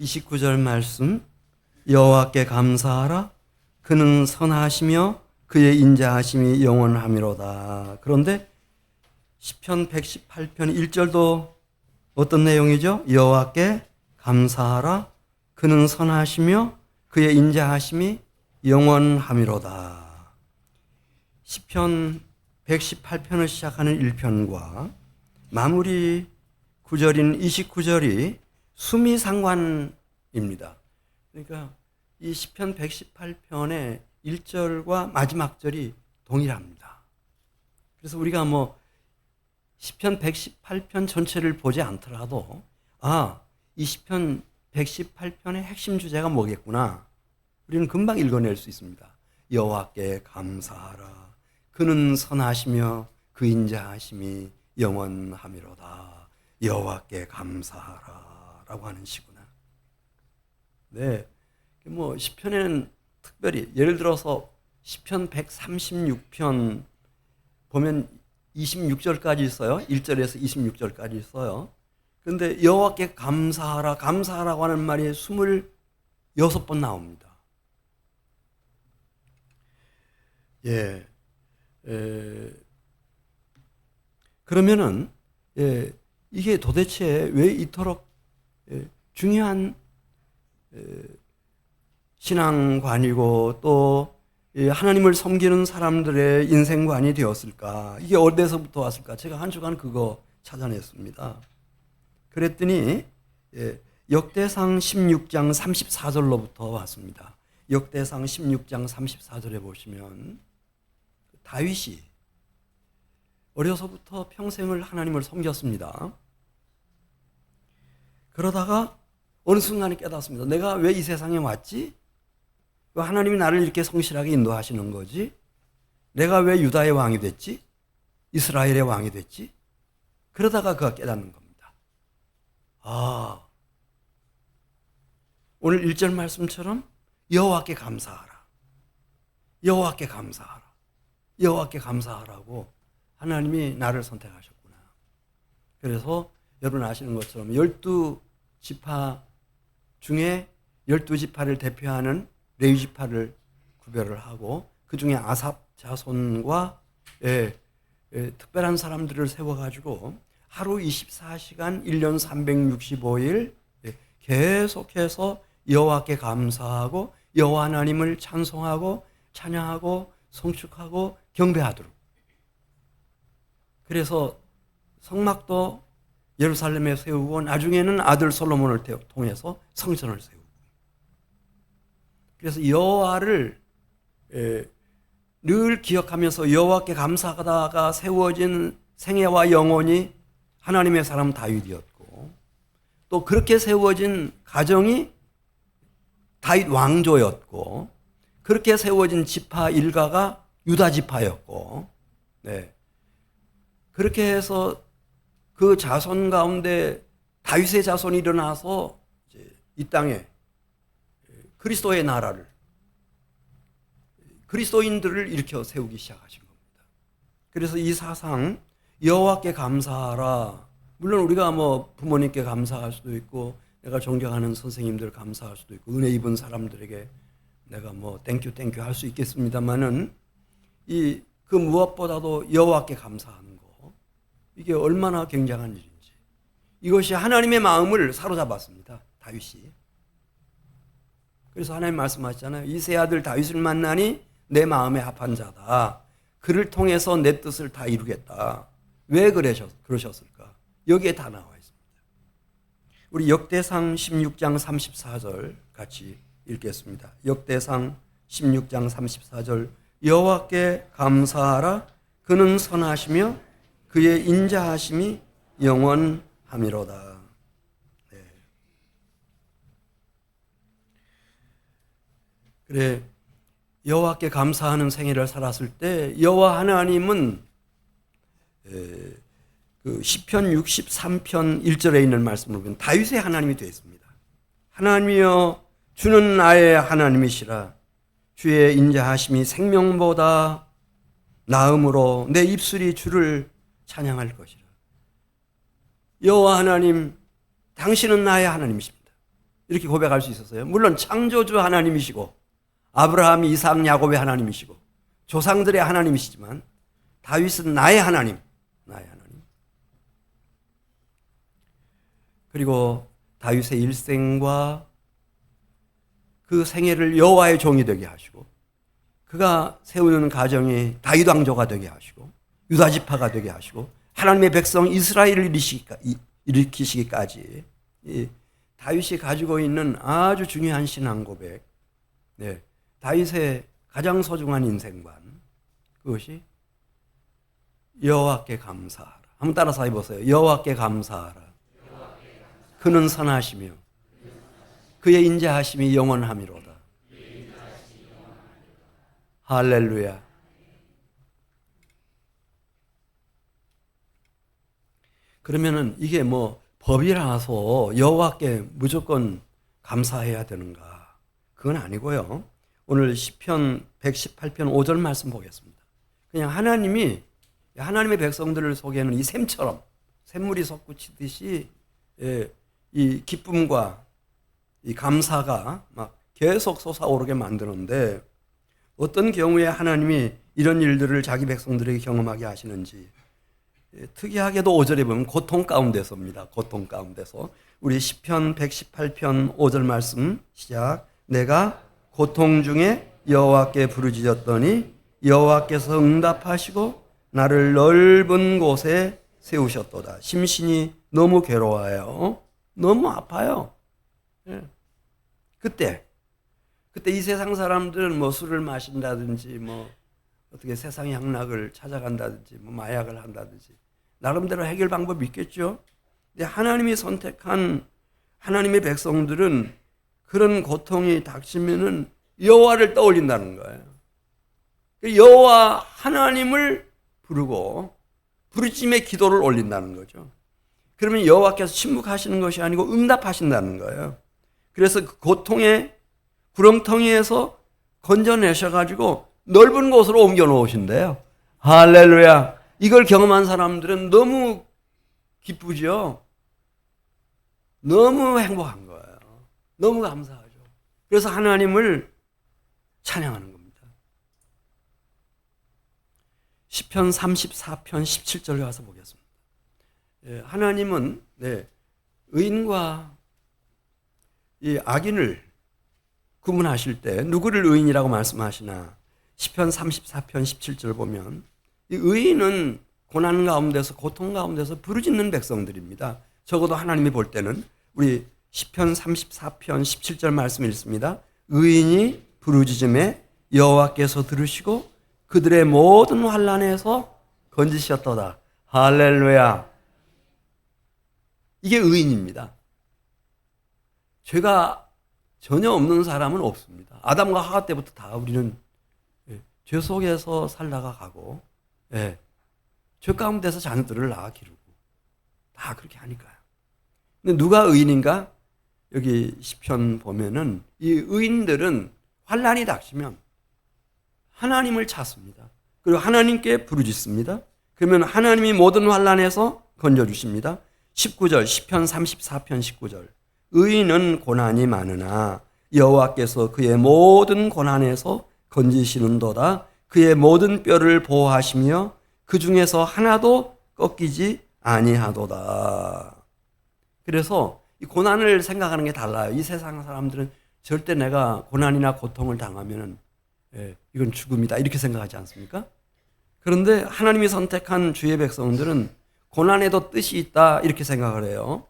29절 말씀, 여호와께 감사하라. 그는 선하시며 그의 인자하심이 영원하미로다. 그런데 시편 118편 1절도 어떤 내용이죠? 여호와께 감사하라. 그는 선하시며 그의 인자하심이 영원하미로다. 시편 118편을 시작하는 1편과 마무리 9절인 29절이 수미상관입니다. 그러니까 이 시편 118편의 1절과 마지막 절이 동일합니다. 그래서 우리가 시편 118편 전체를 보지 않더라도 이 시편 118편의 핵심 주제가 뭐겠구나. 우리는 금방 읽어낼 수 있습니다. 여호와께 감사하라. 그는 선하시며 그 인자하심이 영원하미로다. 여호와께 감사하라 라고 하는 시구나. 네, 시편에는 특별히 예를 들어서 시편 136편 보면 26절까지 있어요. 1절에서 26절까지 있어요. 그런데 여호와께 감사하라, 감사하라고 하는 말이 26번 나옵니다. 그러면은 이게 도대체 왜 이토록 중요한 신앙관이고 또 하나님을 섬기는 사람들의 인생관이 되었을까? 이게 어디서부터 왔을까? 제가 한 주간 그거 찾아냈습니다. 그랬더니 역대상 16장 34절로부터 왔습니다. 역대상 16장 34절에 보시면 다윗이 어려서부터 평생을 하나님을 섬겼습니다. 그러다가 어느 순간에 깨닫습니다. 내가 왜 이 세상에 왔지? 왜 하나님이 나를 이렇게 성실하게 인도하시는 거지? 내가 왜 유다의 왕이 됐지? 이스라엘의 왕이 됐지? 그러다가 그가 깨닫는 겁니다. 오늘 1절 말씀처럼 여호와께 감사하라. 여호와께 감사하라. 여호와께 감사하라고 하나님이 나를 선택하셨구나. 그래서 여러분 아시는 것처럼 12지파 중에 12지파를 대표하는 레위지파를 구별을 하고 그 중에 아삽 자손과 특별한 사람들을 세워가지고 하루 24시간 1년 365일 계속해서 여호와께 감사하고 여호와 하나님을 찬송하고 찬양하고 송축하고 경배하도록. 그래서 성막도 예루살렘에 세우고 나중에는 아들 솔로몬을 통해서 성전을 세우고. 그래서 여호와를 늘 기억하면서 여호와께 감사하다가 세워진 생애와 영혼이 하나님의 사람 다윗이었고 또 그렇게 세워진 가정이 다윗 왕조였고 그렇게 세워진 지파 일가가 유다 지파였고 그렇게 해서 그 자손 가운데 다윗의 자손이 일어나서 이제 이 땅에 그리스도의 나라를 그리스도인들을 일으켜 세우기 시작하신 겁니다. 그래서 이 사상 여호와께 감사하라. 물론 우리가 부모님께 감사할 수도 있고 내가 존경하는 선생님들 감사할 수도 있고 은혜 입은 사람들에게 내가 땡큐 할 수 있겠습니다만은 그 무엇보다도 여호와께 감사하는 거 이게 얼마나 굉장한 일인지 이것이 하나님의 마음을 사로잡았습니다. 다윗이. 그래서 하나님 말씀하시잖아요. 이 세 아들 다윗을 만나니 내 마음에 합한 자다. 그를 통해서 내 뜻을 다 이루겠다. 왜 그러셨을까? 여기에 다 나와 있습니다. 우리 역대상 16장 34절 같이 읽겠습니다. 역대상 16장 34절 여호와께 감사하라. 그는 선하시며 그의 인자하심이 영원하미로다. 그래, 여호와께 감사하는 생애를 살았을 때 여호와 하나님은 그 시편 63편 1절에 있는 말씀을 보면 다윗의 하나님이 되었습니다. 하나님이여 주는 나의 하나님이시라. 주의 인자하심이 생명보다 나음으로 내 입술이 주를 찬양할 것이라. 여호와 하나님, 당신은 나의 하나님이십니다. 이렇게 고백할 수 있었어요. 물론 창조주 하나님이시고 아브라함, 이삭, 야곱의 하나님이시고 조상들의 하나님이시지만 다윗은 나의 하나님, 나의 하나님. 그리고 다윗의 일생과 그 생애를 여호와의 종이 되게 하시고 그가 세우는 가정이 다윗 왕조가 되게 하시고 유다 지파가 되게 하시고 하나님의 백성 이스라엘을 일으키시기까지 다윗이 가지고 있는 아주 중요한 신앙 고백, 네, 다윗의 가장 소중한 인생관, 그것이 여호와께 감사하라. 한번 따라서 해보세요. 여호와께 감사하라. 그는 선하시며 그의 인자하심이 영원하미로다. 할렐루야. 그러면은 이게 뭐 법이라서 여호와께 무조건 감사해야 되는가? 그건 아니고요. 오늘 시편 118편 5절 말씀 보겠습니다. 그냥 하나님이 하나님의 백성들을 속에는 이 샘처럼 샘물이 솟구치듯이 이 기쁨과 이 감사가 막 계속 솟아오르게 만드는데 어떤 경우에 하나님이 이런 일들을 자기 백성들에게 경험하게 하시는지 특이하게도 5절에 보면 고통 가운데서입니다. 고통 가운데서. 우리 시편 118편 5절 말씀 시작. 내가 고통 중에 여호와께 부르짖었더니 여호와께서 응답하시고 나를 넓은 곳에 세우셨도다. 심신이 너무 괴로워요. 너무 아파요. 그때 이 세상 사람들은 뭐 술을 마신다든지 뭐 어떻게 세상의 향락을 찾아간다든지 뭐 마약을 한다든지 나름대로 해결 방법이 있겠죠. 근데 하나님이 선택한 하나님의 백성들은 그런 고통이 닥치면은 여호와를 떠올린다는 거예요. 여호와 하나님을 부르고 부르짖음의 기도를 올린다는 거죠. 그러면 여호와께서 침묵하시는 것이 아니고 응답하신다는 거예요. 그래서 그 고통의 구렁텅이에서 건져내셔가지고 넓은 곳으로 옮겨 놓으신대요. 할렐루야. 이걸 경험한 사람들은 너무 기쁘죠. 너무 행복한 거예요. 너무 감사하죠. 그래서 하나님을 찬양하는 겁니다. 시편 34편 17절 가서 보겠습니다. 하나님은 의인과 이 악인을 구분하실 때 누구를 의인이라고 말씀하시나? 시편 34편 17절 보면 이 의인은 고난 가운데서 고통 가운데서 부르짖는 백성들입니다. 적어도 하나님이 볼 때는 우리 시편 34편 17절 말씀 읽습니다. 의인이 부르짖음에 여호와께서 들으시고 그들의 모든 환난에서 건지셨도다. 할렐루야. 이게 의인입니다. 죄가 전혀 없는 사람은 없습니다. 아담과 하와 때부터 다 우리는 죄 속에서 살다가 가고 죄 가운데서 자녀들을 낳아 기르고 다 그렇게 하니까요. 근데 누가 의인인가? 여기 시편 보면은 이 의인들은 환난이 닥치면 하나님을 찾습니다. 그리고 하나님께 부르짖습니다. 그러면 하나님이 모든 환난에서 건져주십니다. 19절 시편 34편 19절 의인은 고난이 많으나 여호와께서 그의 모든 고난에서 건지시는도다. 그의 모든 뼈를 보호하시며 그 중에서 하나도 꺾이지 아니하도다. 그래서 이 고난을 생각하는 게 달라요. 이 세상 사람들은 절대 내가 고난이나 고통을 당하면 이건 죽음이다 이렇게 생각하지 않습니까? 그런데 하나님이 선택한 주의 백성들은 고난에도 뜻이 있다 이렇게 생각을 해요.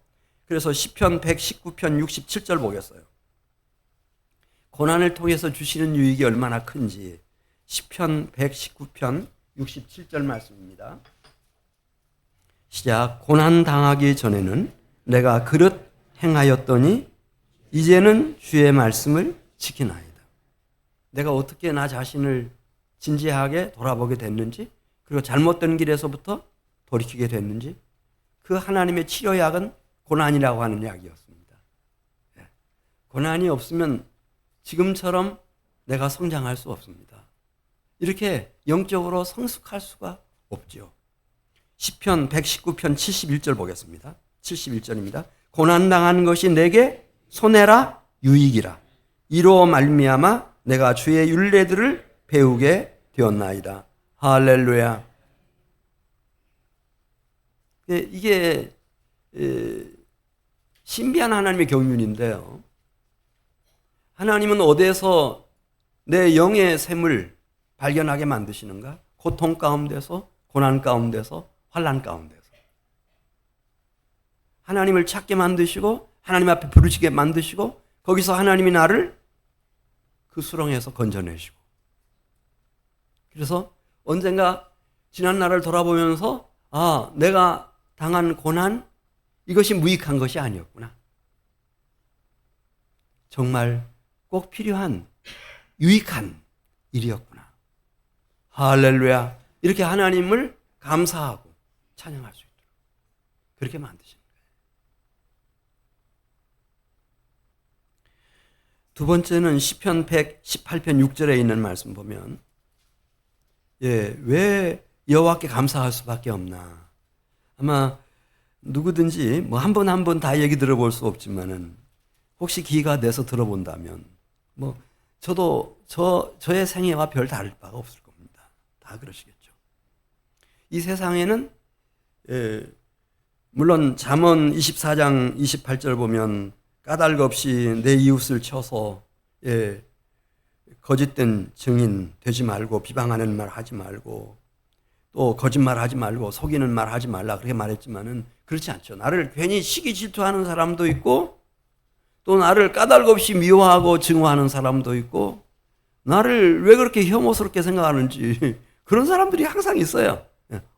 그래서 시편 119편 67절 보겠어요. 고난을 통해서 주시는 유익이 얼마나 큰지 시편 119편 67절 말씀입니다. 시작. 고난 당하기 전에는 내가 그릇 행하였더니 이제는 주의 말씀을 지키나이다. 내가 어떻게 나 자신을 진지하게 돌아보게 됐는지 그리고 잘못된 길에서부터 돌이키게 됐는지 그 하나님의 치료약은 고난이라고 하는 약이었습니다. 고난이 없으면 지금처럼 내가 성장할 수 없습니다. 이렇게 영적으로 성숙할 수가 없죠. 시편 119편 71절 보겠습니다. 71절입니다. 고난당하는 것이 내게 손해라 유익이라. 이로 말미암아 내가 주의 율례들을 배우게 되었나이다. 할렐루야. 이게 신비한 하나님의 경륜인데요. 하나님은 어디에서 내 영의 샘을 발견하게 만드시는가? 고통 가운데서, 고난 가운데서, 환난 가운데서. 하나님을 찾게 만드시고 하나님 앞에 부르시게 만드시고 거기서 하나님이 나를 그 수렁에서 건져내시고, 그래서 언젠가 지난 날을 돌아보면서 내가 당한 고난, 이것이 무익한 것이 아니었구나. 정말 꼭 필요한 유익한 일이었구나. 할렐루야. 이렇게 하나님을 감사하고 찬양할 수 있도록 그렇게 만드신 거예요. 두 번째는 시편 118편 6절에 있는 말씀 보면, 왜 여호와께 감사할 수밖에 없나. 아마 누구든지 뭐 한 번 한 번 다 얘기 들어볼 수 없지만은 혹시 기회가 돼서 들어본다면 뭐 저도 저의 생애와 별 다를 바가 없을 겁니다. 다 그러시겠죠. 이 세상에는 물론 잠언 24장 28절 보면 까닭 없이 내 이웃을 쳐서 거짓된 증인 되지 말고 비방하는 말 하지 말고 또 거짓말 하지 말고 속이는 말 하지 말라 그렇게 말했지만은 그렇지 않죠. 나를 괜히 시기 질투하는 사람도 있고 또 나를 까닭 없이 미워하고 증오하는 사람도 있고 나를 왜 그렇게 혐오스럽게 생각하는지 그런 사람들이 항상 있어요.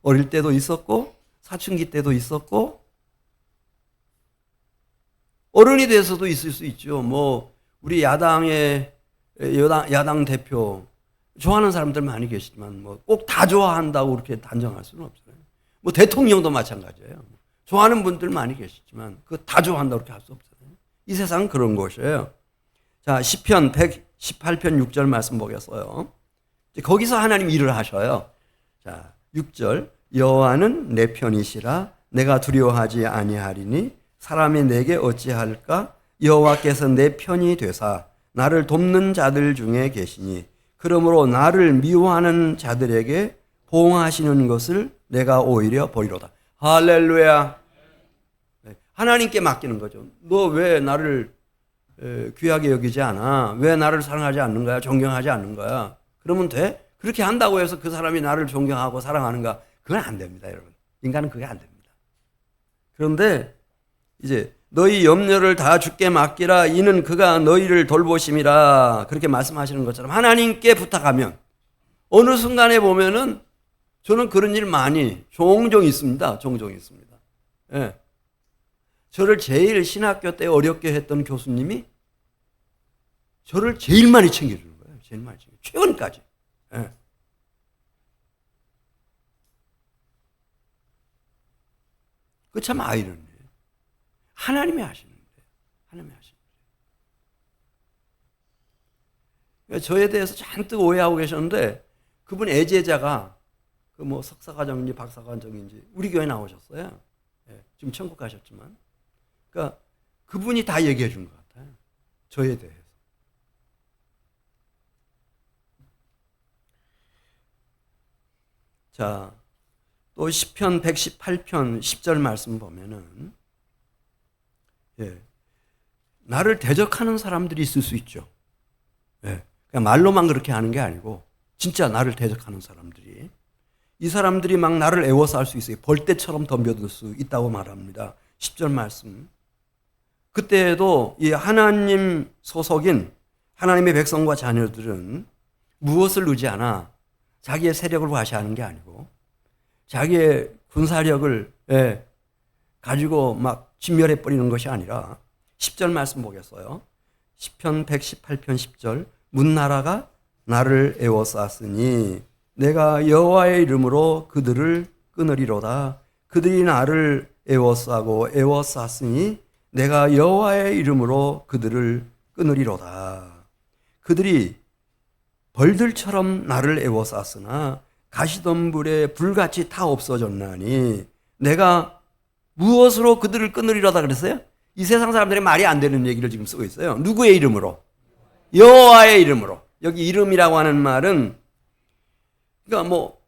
어릴 때도 있었고 사춘기 때도 있었고 어른이 돼서도 있을 수 있죠. 뭐 우리 야당 대표 좋아하는 사람들 많이 계시지만 뭐 꼭 다 좋아한다고 그렇게 단정할 수는 없어요. 뭐 대통령도 마찬가지예요. 좋아하는 분들 많이 계시지만 그 다 좋아한다고 그렇게 할 수 없어요. 이 세상은 그런 것이에요. 자, 시편 118편 6절 말씀 보겠어요. 거기서 하나님 일을 하셔요. 자, 6절. 여호와는 내 편이시라 내가 두려워하지 아니하리니 사람이 내게 어찌할까? 여호와께서 내 편이 되사 나를 돕는 자들 중에 계시니 그러므로 나를 미워하는 자들에게 보응하시는 것을 내가 오히려 보이로다. 할렐루야. 하나님께 맡기는 거죠. 너 왜 나를 귀하게 여기지 않아? 왜 나를 사랑하지 않는 거야? 존경하지 않는 거야? 그러면 돼? 그렇게 한다고 해서 그 사람이 나를 존경하고 사랑하는가? 그건 안 됩니다, 여러분. 인간은 그게 안 됩니다. 그런데 이제 너희 염려를 다 주께 맡기라. 이는 그가 너희를 돌보심이라. 그렇게 말씀하시는 것처럼 하나님께 부탁하면 어느 순간에 보면은 저는 그런 일 많이 종종 있습니다. 종종 있습니다. 예. 저를 제일 신학교 때 어렵게 했던 교수님이 저를 제일 많이 챙겨주는 거예요. 제일 많이 챙겨. 최근까지. 예. 그 참 아이러니해요. 하나님이 하시는 거예요. 하나님이 하시는 거예요. 저에 대해서 잔뜩 오해하고 계셨는데 그분 애제자가 그 뭐 석사과정인지 박사과정인지 우리 교회 나오셨어요. 예. 지금 천국 가셨지만. 그러니까 그분이 다 얘기해 준 것 같아요. 저에 대해서. 자, 또 시편 118편 10절 말씀 보면은 나를 대적하는 사람들이 있을 수 있죠. 그냥 말로만 그렇게 하는 게 아니고 진짜 나를 대적하는 사람들이 이 사람들이 막 나를 애워싸 할 수 있어요. 벌떼처럼 덤벼들 수 있다고 말합니다. 10절 말씀. 그때에도 이 하나님 소속인 하나님의 백성과 자녀들은 무엇을 의지하나 자기의 세력을 과시하는 게 아니고 자기의 군사력을 가지고 막 진멸해버리는 것이 아니라 10절 말씀 보겠어요. 시편 118편 10절. 문나라가 나를 애워쌌으니 내가 여호와의 이름으로 그들을 끊으리로다. 그들이 나를 애워싸고 애워쌌으니 내가 여호와의 이름으로 그들을 끊으리로다. 그들이 벌들처럼 나를 애워쌌으나 가시덤불에 불같이 타 없어졌나니 내가 무엇으로 그들을 끊으리로다 그랬어요? 이 세상 사람들이 말이 안 되는 얘기를 지금 쓰고 있어요. 누구의 이름으로? 여호와의 이름으로. 여기 이름이라고 하는 말은 그러니까 뭐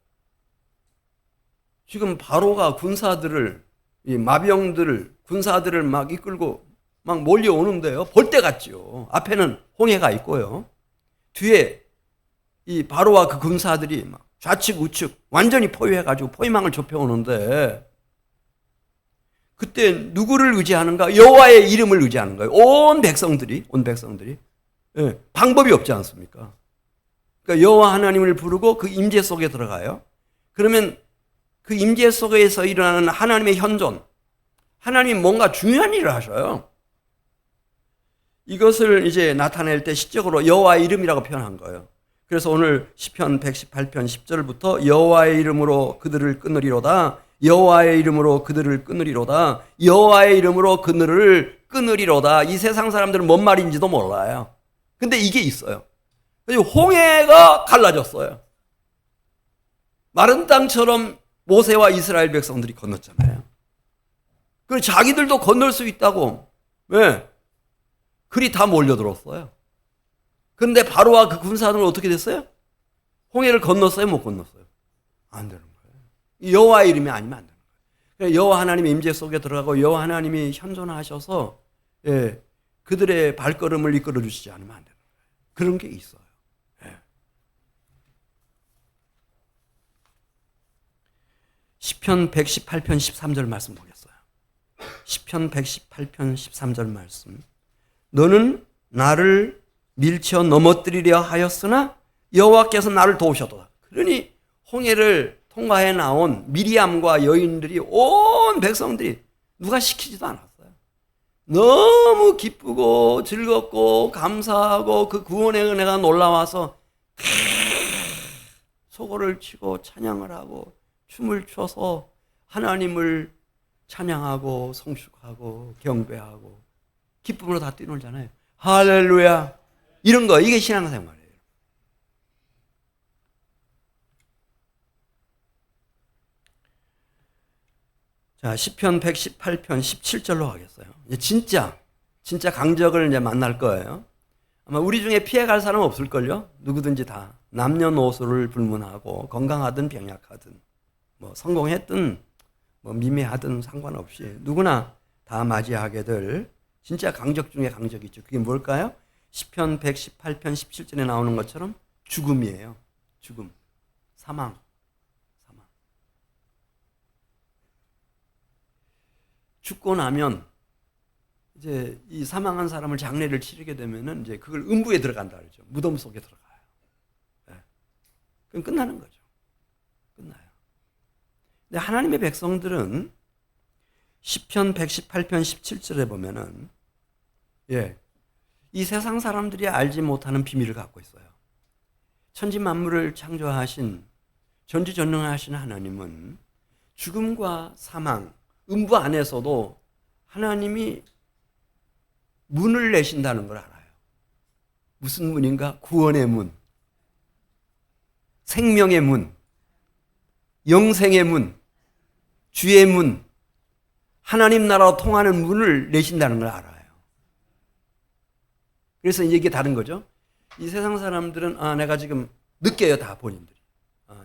지금 바로가 군사들을 이 마병들을 군사들을 막 이끌고 막 몰려오는데요. 볼 때 같죠. 앞에는 홍해가 있고요. 뒤에 이 바로와 그 군사들이 막 좌측 우측 완전히 포위해가지고 포위망을 좁혀오는데 그때 누구를 의지하는가? 여호와의 이름을 의지하는 거예요. 온 백성들이 예, 방법이 없지 않습니까? 그러니까 여호와 하나님을 부르고 그 임재 속에 들어가요. 그러면 그 임재 속에서 일어나는 하나님의 현존, 하나님 뭔가 중요한 일을 하셔요. 이것을 이제 나타낼 때 시적으로 여호와의 이름이라고 표현한 거예요. 그래서 오늘 시편 118편 10절부터 여호와의 이름으로 그들을 끊으리로다. 여호와의 이름으로 그들을 끊으리로다. 여호와의 이름으로 그들을 끊으리로다. 이 세상 사람들은 뭔 말인지도 몰라요. 근데 이게 있어요. 홍해가 갈라졌어요. 마른 땅처럼 모세와 이스라엘 백성들이 건넜잖아요. 그리고 자기들도 건널 수 있다고. 왜? 그리 다 몰려들었어요. 그런데 바로와 그 군사들은 어떻게 됐어요? 홍해를 건넜어요? 못 건넜어요? 안 되는 거예요. 여호와의 이름이 아니면 안 되는 거예요. 여호와 하나님의 임재 속에 들어가고 여호와 하나님이 현존하셔서 예, 그들의 발걸음을 이끌어 주시지 않으면 안 되는 거예요. 그런 게 있어요. 예. 시편 118편 13절 말씀 보겠어요. 시편 118편 13절 말씀. 너는 나를 밀쳐 넘어뜨리려 하였으나 여호와께서 나를 도우셨도다. 그러니 홍해를 통과해 나온 미리암과 여인들이 온 백성들이 누가 시키지도 않았어요. 너무 기쁘고 즐겁고 감사하고 그 구원의 은혜가 놀라와서 소고를 치고 찬양을 하고 춤을 춰서 하나님을 찬양하고 송축하고 경배하고 기쁨으로 다 뛰놀잖아요. 할렐루야. 이런 거, 이게 신앙생활이에요. 자, 시편 118편 17절로 가겠어요. 이제 진짜 강적을 이제 만날 거예요. 아마 우리 중에 피해갈 사람 없을걸요? 누구든지 다 남녀노소를 불문하고 건강하든 병약하든 뭐 성공했든 뭐 미미하든 상관없이 누구나 다 맞이하게 될 진짜 강적 중에 강적이 있죠. 그게 뭘까요? 시편 118편 17절에 나오는 것처럼 죽음이에요. 죽음. 사망. 죽고 나면 이제 이 사망한 사람을 장례를 치르게 되면은 이제 그걸 음부에 들어간다 그러죠. 무덤 속에 들어가요. 네. 그럼 끝나는 거죠. 끝나요. 근데 하나님의 백성들은 시편 118편 17절에 보면은 이 세상 사람들이 알지 못하는 비밀을 갖고 있어요. 천지 만물을 창조하신 전지전능하신 하나님은 죽음과 사망, 음부 안에서도 하나님이 문을 내신다는 걸 알아요. 무슨 문인가? 구원의 문, 생명의 문, 영생의 문, 주의 문, 하나님 나라로 통하는 문을 내신다는 걸 알아요. 그래서 이게 다른 거죠. 이 세상 사람들은 내가 지금 느껴요, 다 본인들이.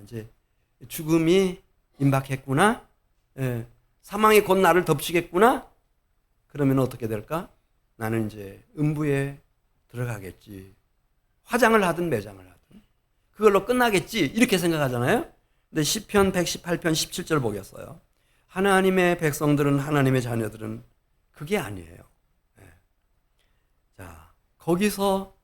이제 죽음이 임박했구나. 사망이 곧 나를 덮치겠구나. 그러면 어떻게 될까? 나는 이제 음부에 들어가겠지. 화장을 하든 매장을 하든 그걸로 끝나겠지. 이렇게 생각하잖아요. 근데 시편 118편 17절 보겠어요. 하나님의 백성들은, 하나님의 자녀들은 그게 아니에요. 자, 거기서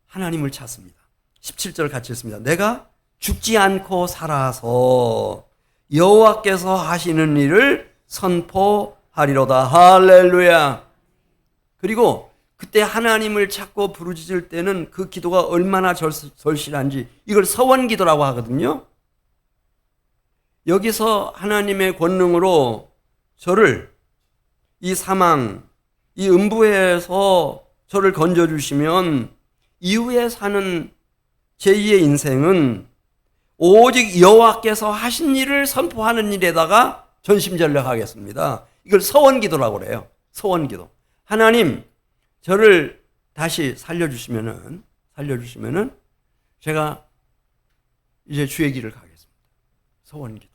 하나님을 찾습니다. 17절 같이 읽습니다. 내가 죽지 않고 살아서 여호와께서 하시는 일을 선포하리로다. 할렐루야. 그리고 그때 하나님을 찾고 부르짖을 때는 그 기도가 얼마나 절실한지 이걸 서원기도라고 하거든요. 여기서 하나님의 권능으로 저를 이 사망, 이 음부에서 저를 건져주시면 이후에 사는 제2의 인생은 오직 여호와께서 하신 일을 선포하는 일에다가 전심전력하겠습니다. 이걸 서원기도라고 그래요. 서원기도. 하나님 저를 다시 살려주시면은 제가 이제 주의 길을 가겠습니다. 소원기도.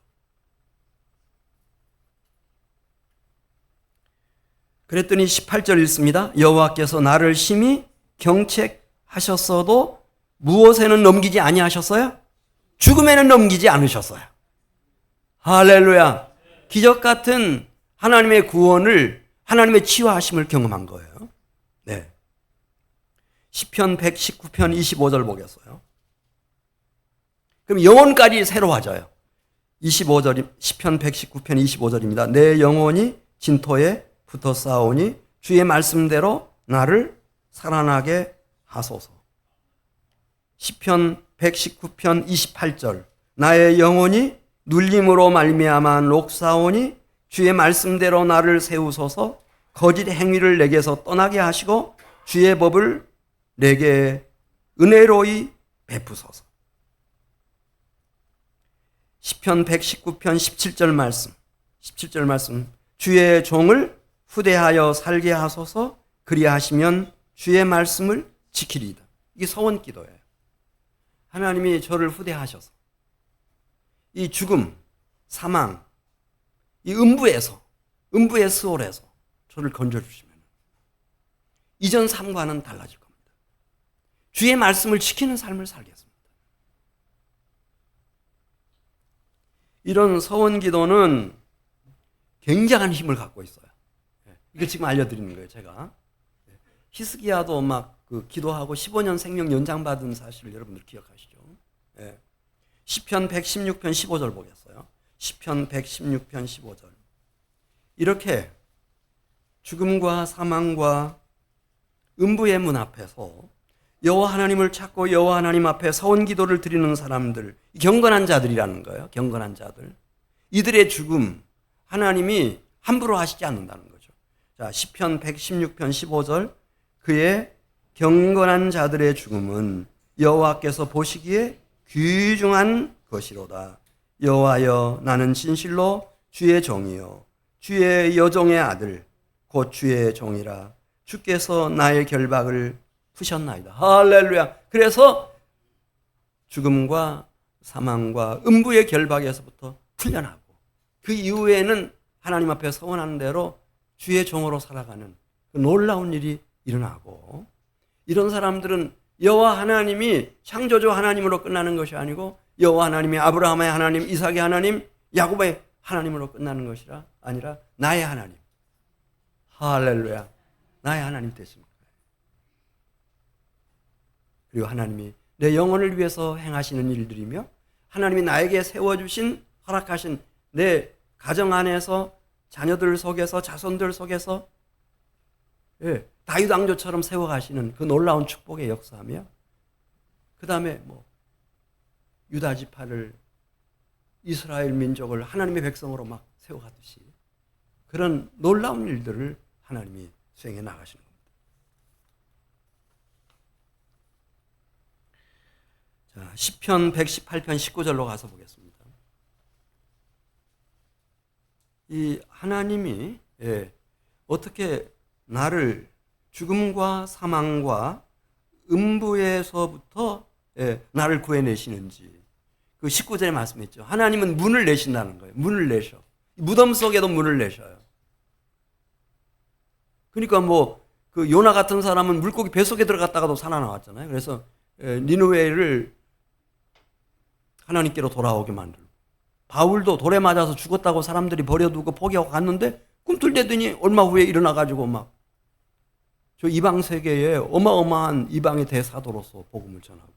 그랬더니 18절 읽습니다. 여호와께서 나를 심히 경책하셨어도 무엇에는 넘기지 아니하셨어요? 죽음에는 넘기지 않으셨어요. 할렐루야. 기적 같은 하나님의 구원을, 하나님의 치유하심을 경험한 거예요. 네. 시편 119편 25절 보겠어요. 그럼 영혼까지 새로워져요. 25절, 시편 119편 25절입니다. 내 영혼이 진토에 붙어 싸우니 주의 말씀대로 나를 살아나게 하소서. 시편 119편 28절 나의 영혼이 눌림으로 말미암아 녹사오니 주의 말씀대로 나를 세우소서. 거짓 행위를 내게서 떠나게 하시고 주의 법을 내게 은혜로이 베푸소서. 시편 119편 17절 말씀 주의 종을 후대하여 살게 하소서. 그리하시면 주의 말씀을 지키리이다. 이게 서원기도예요. 하나님이 저를 후대하셔서 이 죽음, 사망, 이 음부의 스올에서 저를 건져주시면 이전 삶과는 달라질 겁니다. 주의 말씀을 지키는 삶을 살겠습니다. 이런 서원기도는 굉장한 힘을 갖고 있어요. 이거 지금 알려드리는 거예요, 제가. 히스기야도 막 그 기도하고 15년 생명 연장받은 사실을 여러분들 기억하시죠? 시편 116편 15절 보겠어요. 시편 116편 15절. 이렇게 죽음과 사망과 음부의 문 앞에서 여호와 하나님을 찾고 여호와 하나님 앞에 서원기도를 드리는 사람들, 경건한 자들이라는 거예요. 경건한 자들. 이들의 죽음 하나님이 함부로 하시지 않는다는 거죠. 자, 시편 116편 15절 그의 경건한 자들의 죽음은 여호와께서 보시기에 귀중한 것이로다. 여호와여 나는 진실로 주의 종이요 주의 여종의 아들 곧 주의 종이라. 주께서 나의 결박을 푸셨나이다. 할렐루야. 그래서 죽음과 사망과 음부의 결박에서부터 풀려나고 그 이후에는 하나님 앞에 서원하는 대로 주의 종으로 살아가는 그 놀라운 일이 일어나고, 이런 사람들은 여호와 하나님이 창조주 하나님으로 끝나는 것이 아니고 여호와 하나님이 아브라함의 하나님, 이삭의 하나님, 야곱의 하나님으로 끝나는 것이라 아니라 나의 하나님, 할렐루야, 나의 하나님 되시는 거예요. 그리고 하나님이 내 영혼을 위해서 행하시는 일들이며 하나님이 나에게 세워주신, 허락하신 내 가정 안에서 자녀들 속에서, 자손들 속에서 다윗 왕조처럼 세워가시는 그 놀라운 축복의 역사하며, 그 다음에 유다 지파를, 이스라엘 민족을 하나님의 백성으로 막 세워가듯이 그런 놀라운 일들을 하나님이 수행해 나가시는 겁니다. 자, 시편 118편 19절로 가서 보겠습니다. 이 하나님이 어떻게 나를 죽음과 사망과 음부에서부터 나를 구해내시는지, 그 19절에 말씀했죠. 하나님은 문을 내신다는 거예요. 문을 내셔. 무덤 속에도 문을 내셔요. 그러니까 그 요나 같은 사람은 물고기 뱃속에 들어갔다가도 살아나왔잖아요. 그래서 니느웨를 하나님께로 돌아오게 만들고, 바울도 돌에 맞아서 죽었다고 사람들이 버려두고 포기하고 갔는데 꿈틀대더니 얼마 후에 일어나가지고 막 저 이방 세계에 어마어마한 이방의 대사도로서 복음을 전하고.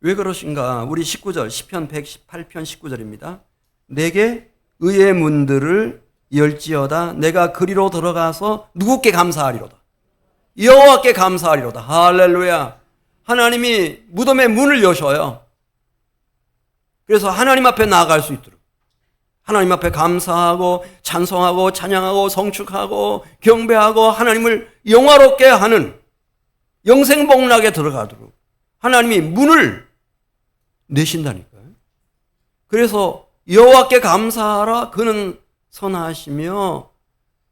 왜 그러신가? 우리 19절, 시편 118편 19절입니다. 내게 의의 문들을 열지어다. 내가 그리로 들어가서 누구께 감사하리로다. 여호와께 감사하리로다. 할렐루야. 하나님이 무덤의 문을 여셔요. 그래서 하나님 앞에 나아갈 수 있도록, 하나님 앞에 감사하고 찬송하고 찬양하고 성축하고 경배하고 하나님을 영화롭게 하는 영생복락에 들어가도록 하나님이 문을 내신다니까요. 그래서 여호와께 감사하라. 그는 선하시며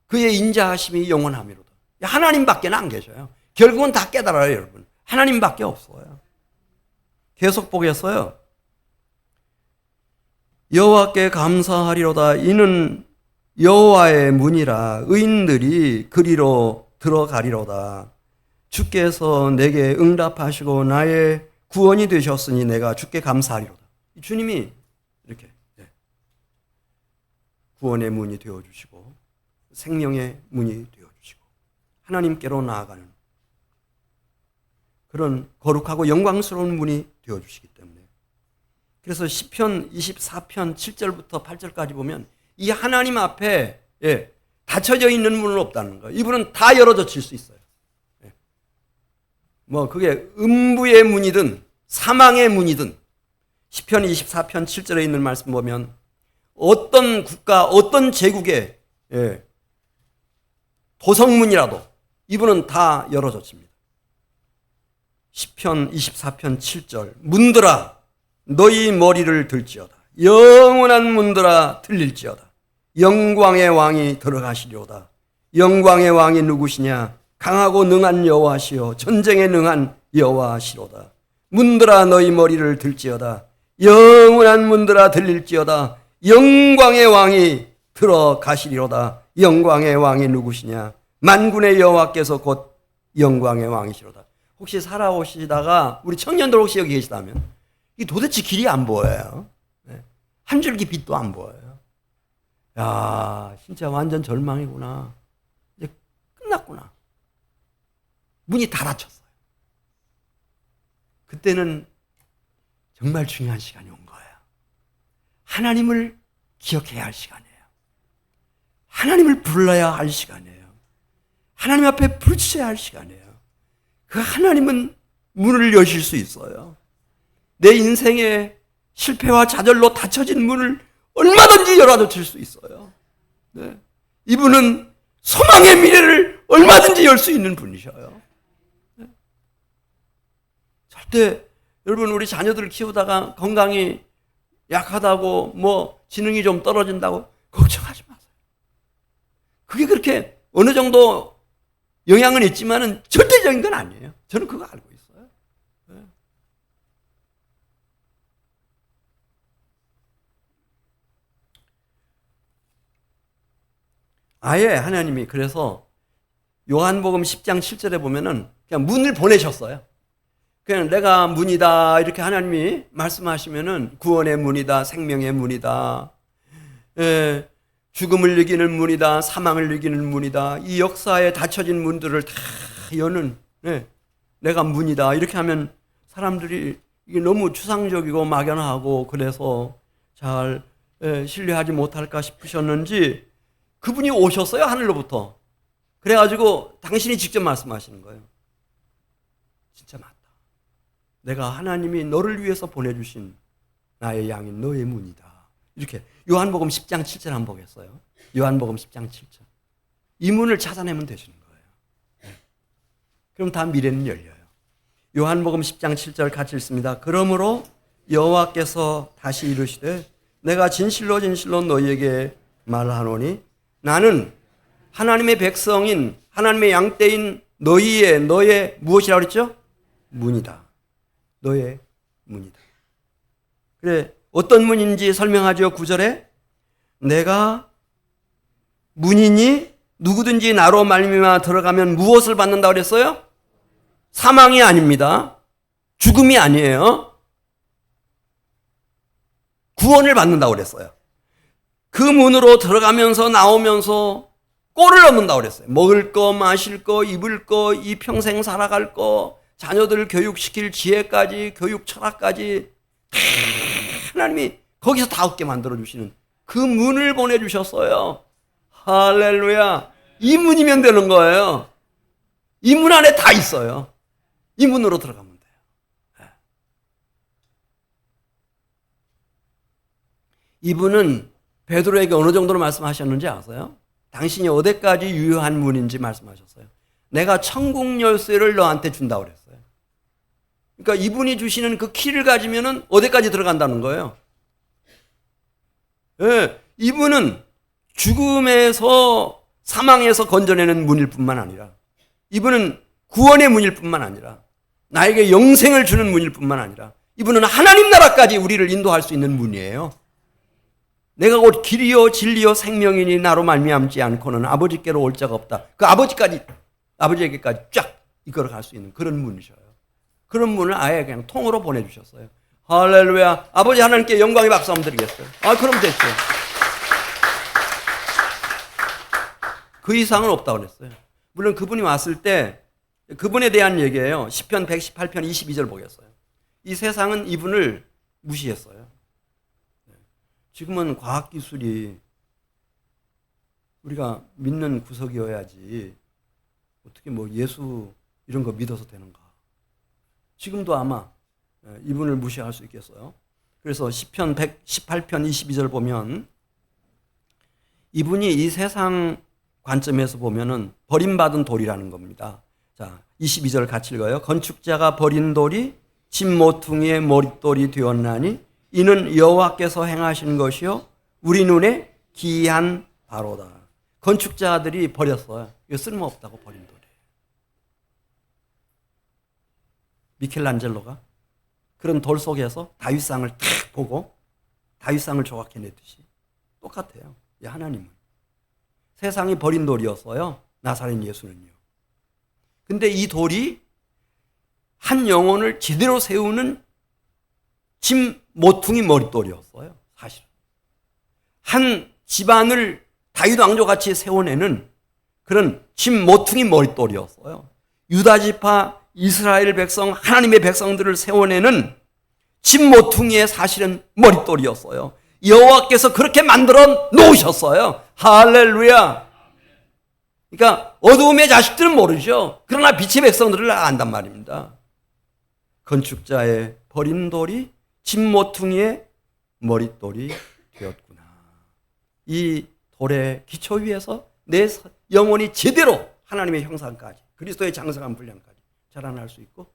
그의 인자하심이 영원하미로다. 하나님밖에 안 계셔요. 결국은 다 깨달아요, 여러분. 하나님밖에 없어요. 계속 보겠어요. 여호와께 감사하리로다. 이는 여호와의 문이라. 의인들이 그리로 들어가리로다. 주께서 내게 응답하시고 나의 구원이 되셨으니 내가 주께 감사하리로다. 주님이 이렇게 구원의 문이 되어주시고 생명의 문이 되어주시고 하나님께로 나아가는 그런 거룩하고 영광스러운 문이 되어주시기 때문에, 그래서 시편 24편 7절부터 8절까지 보면 이 하나님 앞에 닫혀져 있는 문은 없다는 거예요. 이분은 다 열어젖힐 수 있어요. 뭐 그게 음부의 문이든 사망의 문이든, 시편 24편 7절에 있는 말씀 보면 어떤 국가, 어떤 제국의 도성문이라도 이분은 다 열어젖힙니다. 시편 24편 7절, 문들아 너희 머리를 들지어다. 영원한 문들아 들릴지어다. 영광의 왕이 들어가시리로다. 영광의 왕이 누구시냐? 강하고 능한 여호와시요 전쟁에 능한 여호와시로다. 문들아 너희 머리를 들지어다. 영원한 문들아 들릴지어다. 영광의 왕이 들어가시리로다. 영광의 왕이 누구시냐? 만군의 여호와께서 곧 영광의 왕이시로다. 혹시 살아오시다가 우리 청년들 혹시 여기 계시다면 이 도대체 길이 안 보여요. 한 줄기 빛도 안 보여요. 야, 진짜 완전 절망이구나. 이제 끝났구나. 문이 다 닫혔어요. 그때는 정말 중요한 시간이 온 거예요. 하나님을 기억해야 할 시간이에요. 하나님을 불러야 할 시간이에요. 하나님 앞에 부르짖어야 할 시간이에요. 그 하나님은 문을 여실 수 있어요. 내 인생의 실패와 좌절로 닫혀진 문을 얼마든지 열어젖힐 수 있어요. 네. 이분은 소망의 미래를 얼마든지 열 수 있는 분이셔요. 네. 절대 여러분 우리 자녀들을 키우다가 건강이 약하다고 뭐 지능이 좀 떨어진다고 걱정하지 마세요. 그게 그렇게 어느 정도 영향은 있지만은 절대적인 건 아니에요. 저는 그거 알고 있어요. 네. 아예 하나님이 그래서 요한복음 10장 7절에 보면은 그냥 문을 보내셨어요. 그냥 내가 문이다 이렇게 하나님이 말씀하시면은 구원의 문이다, 생명의 문이다, 죽음을 이기는 문이다, 사망을 이기는 문이다, 이 역사에 닫혀진 문들을 다 여는 내가 문이다 이렇게 하면 사람들이 이게 너무 추상적이고 막연하고 그래서 잘 신뢰하지 못할까 싶으셨는지 그분이 오셨어요, 하늘로부터. 그래가지고 당신이 직접 말씀하시는 거예요. 진짜 맞다. 내가 하나님이 너를 위해서 보내주신 나의 양인 너의 문이다. 이렇게 요한복음 10장 7절 한번 보겠어요. 요한복음 10장 7절. 이 문을 찾아내면 되시는 거예요. 그럼 다 미래는 열려요. 요한복음 10장 7절 같이 읽습니다. 그러므로 여호와께서 다시 이르시되 내가 진실로 진실로 너희에게 말하노니 나는 하나님의 백성인 하나님의 양떼인 너의 무엇이라고 그랬죠? 문이다. 너의 문이다. 그래, 어떤 문인지 설명하죠. 9절에 내가 문이니 누구든지 나로 말미암아 들어가면 무엇을 받는다고 그랬어요? 사망이 아닙니다. 죽음이 아니에요. 구원을 받는다고 그랬어요. 그 문으로 들어가면서 나오면서 꼴을 얻는다고 그랬어요. 먹을 거, 마실 거, 입을 거, 이 평생 살아갈 거, 자녀들 교육시킬 지혜까지, 교육 철학까지 하나님이 거기서 다 얻게 만들어주시는 그 문을 보내주셨어요. 할렐루야. 이 문이면 되는 거예요. 이 문 안에 다 있어요. 이 문으로 들어가면 돼요. 이분은 베드로에게 어느 정도로 말씀하셨는지 아세요? 당신이 어디까지 유효한 문인지 말씀하셨어요. 내가 천국 열쇠를 너한테 준다고 그랬어요. 그러니까 이분이 주시는 그 키를 가지면은 어디까지 들어간다는 거예요. 이분은 죽음에서 사망에서 건져내는 문일 뿐만 아니라 이분은 구원의 문일 뿐만 아니라 나에게 영생을 주는 문일 뿐만 아니라 이분은 하나님 나라까지 우리를 인도할 수 있는 문이에요. 내가 곧 길이요 진리요 생명이니 나로 말미암지 않고는 아버지께로 올 자가 없다. 그 아버지에게까지 쫙 이끌어 갈 수 있는 그런 문이셔요. 그런 문을 아예 그냥 통으로 보내주셨어요. 할렐루야. 아버지 하나님께 영광의 박수 한번 드리겠어요. 그럼 됐죠. 그 이상은 없다고 그랬어요. 물론 그분이 왔을 때 그분에 대한 얘기예요. 시편 118편 22절 보겠어요. 이 세상은 이분을 무시했어요. 지금은 과학기술이 우리가 믿는 구석이어야지 어떻게 뭐 예수 이런 거 믿어서 되는가. 지금도 아마 이분을 무시할 수 있겠어요. 그래서 시편 118편 22절 보면 이분이 이 세상 관점에서 보면은 버림받은 돌이라는 겁니다. 자, 22절 같이 읽어요. 건축자가 버린 돌이 집 모퉁이의 머릿돌이 되었나니 이는 여호와께서 행하신 것이요 우리 눈에 기이한 바로다. 건축자들이 버렸어요. 이거 쓸모없다고 버린 돌이에요. 미켈란젤로가 그런 돌 속에서 다윗상을 탁 보고 다윗상을 조각해냈듯이 똑같아요. 이 하나님은 세상이 버린 돌이었어요. 나사렛 예수는요. 근데 이 돌이 한 영혼을 제대로 세우는 집 모퉁이 머릿돌이었어요. 사실 한 집안을 다윗 왕조같이 세워내는 그런 집 모퉁이 머릿돌이었어요. 유다 지파 이스라엘 백성 하나님의 백성들을 세워내는 집 모퉁이의 사실은 머릿돌이었어요. 여호와께서 그렇게 만들어 놓으셨어요. 할렐루야. 그러니까 어두움의 자식들은 모르죠. 그러나 빛의 백성들을 안단 말입니다. 건축자의 버린 돌이 집 모퉁이의 머릿돌이 되었구나. 이 돌의 기초 위에서 내 영혼이 제대로 하나님의 형상까지 그리스도의 장성한 분량까지 자라날 수 있고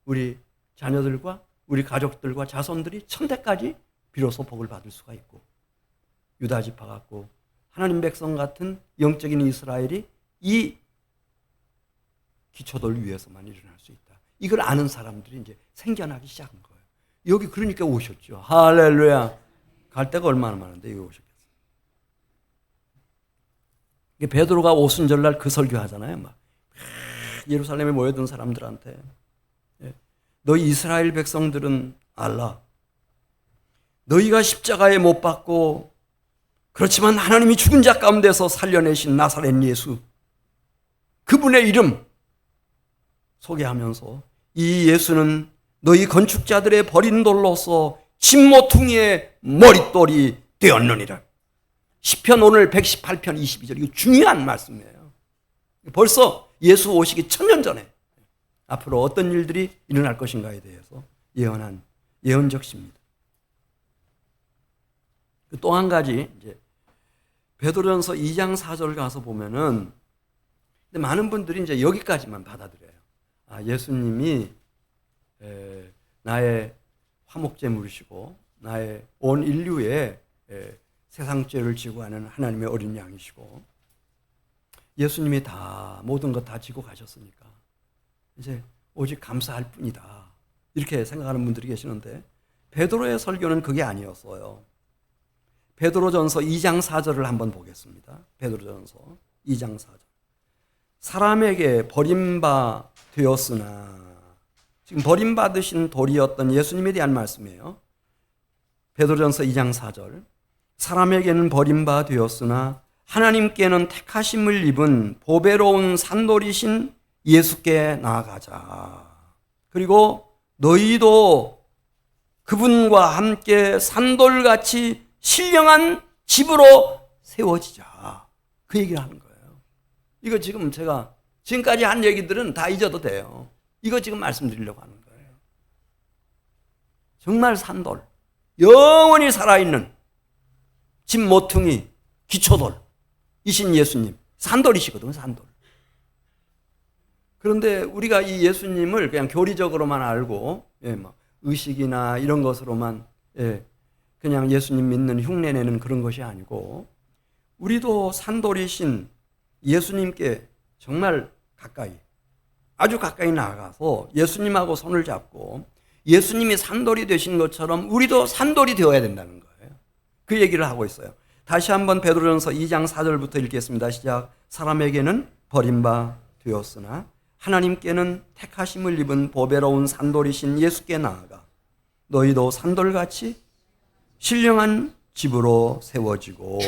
우리 자녀들과 우리 가족들과 자손들이 천대까지 비로소 복을 받을 수가 있고 유다 지파 같고 하나님 백성 같은 영적인 이스라엘이 이 기초돌 위에서만 일어날 수 있다. 이걸 아는 사람들이 이제 생겨나기 시작한 거예요. 여기 그러니까 오셨죠. 할렐루야. 갈 데가 얼마나 많은데 여기 오셨겠어요. 베드로가 오순절날 그 설교하잖아요. 막 예루살렘에 모여든 사람들한테 너희 이스라엘 백성들은 알라. 너희가 십자가에 못 박고 그렇지만 하나님이 죽은 자 가운데서 살려내신 나사렛 예수 그분의 이름 소개하면서 이 예수는 너희 건축자들의 버린 돌로서 집 모퉁이의 머릿돌이 되었느니라. 시편 오늘 118편 22절 이거 중요한 말씀이에요. 벌써 예수 오시기 1000년 전에 앞으로 어떤 일들이 일어날 것인가에 대해서 예언한 예언적 시입니다. 또 한 가지 이제 베드로전서 2장 4절 가서 보면은 근데 많은 분들이 이제 여기까지만 받아들여요. 예수님이 나의 화목제물이시고 나의 온 인류의 세상 죄를 지고 가는 하나님의 어린 양이시고 예수님이 다 모든 것 다 지고 가셨으니까 이제 오직 감사할 뿐이다. 이렇게 생각하는 분들이 계시는데 베드로의 설교는 그게 아니었어요. 베드로전서 2장 4절을 한번 보겠습니다. 베드로전서 2장 4절. 사람에게 버림바 되었으나 지금 버림받으신 돌이었던 예수님에 대한 말씀이에요. 베드로전서 2장 4절. 사람에게는 버림바 되었으나 하나님께는 택하심을 입은 보배로운 산돌이신 예수께 나아가자. 그리고 너희도 그분과 함께 산돌같이 신령한 집으로 세워지자. 그 얘기를 하는 거예요. 이거 지금 제가 지금까지 한 얘기들은 다 잊어도 돼요. 이거 지금 말씀드리려고 하는 거예요. 정말 산돌, 영원히 살아있는 집 모퉁이, 기초돌이신 예수님, 산돌이시거든요. 산돌. 그런데 우리가 이 예수님을 그냥 교리적으로만 알고 의식이나 이런 것으로만 그냥 예수님 믿는 흉내내는 그런 것이 아니고 우리도 산돌이신 예수님께 정말 가까이, 아주 가까이 나아가서 예수님하고 손을 잡고 예수님이 산돌이 되신 것처럼 우리도 산돌이 되어야 된다는 거예요. 그 얘기를 하고 있어요. 다시 한번 베드로전서 2장 4절부터 읽겠습니다. 시작. 사람에게는 버림바 되었으나 하나님께는 택하심을 입은 보배로운 산돌이신 예수께 나아가 너희도 산돌같이 신령한 집으로 세워지고